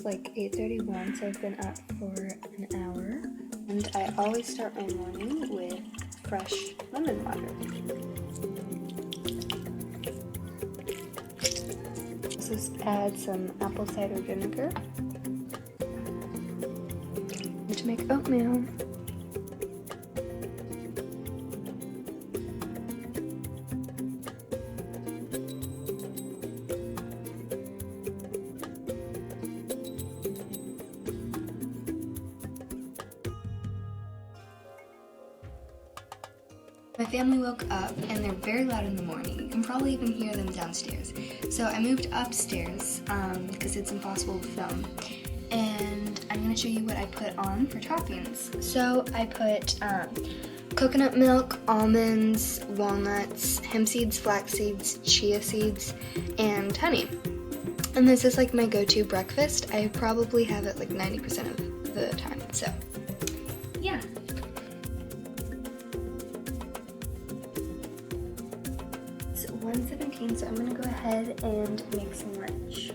like 8:31, so I've been up for an hour. And I always start my morning with fresh lemon water. Just add some apple cider vinegar to make oatmeal. My family woke up and they're very loud in the morning. You can probably even hear them downstairs. So I moved upstairs because it's impossible to film. And I'm going to show you what I put on for toppings. So I put coconut milk, almonds, walnuts, hemp seeds, flax seeds, chia seeds, and honey. And this is like my go-to breakfast. I probably have it like 90% of the time. So yeah. It's 1:17, so I'm gonna go ahead and make some lunch.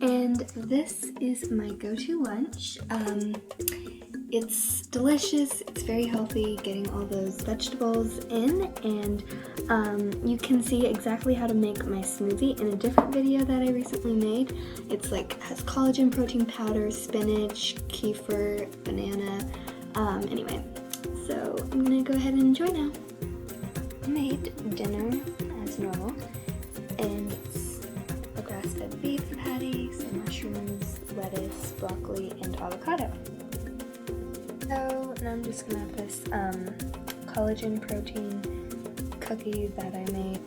And this is my go-to lunch. It's delicious, it's very healthy, getting all those vegetables in, and you can see exactly how to make my smoothie in a different video that I recently made. It's like, has collagen protein powder, spinach, kefir, banana, anyway. So I'm gonna go ahead and enjoy now. I made dinner as normal, and it's a grass-fed beef patty, some mushrooms, lettuce, broccoli, and avocado. So now I'm just gonna have this collagen protein cookie that I made.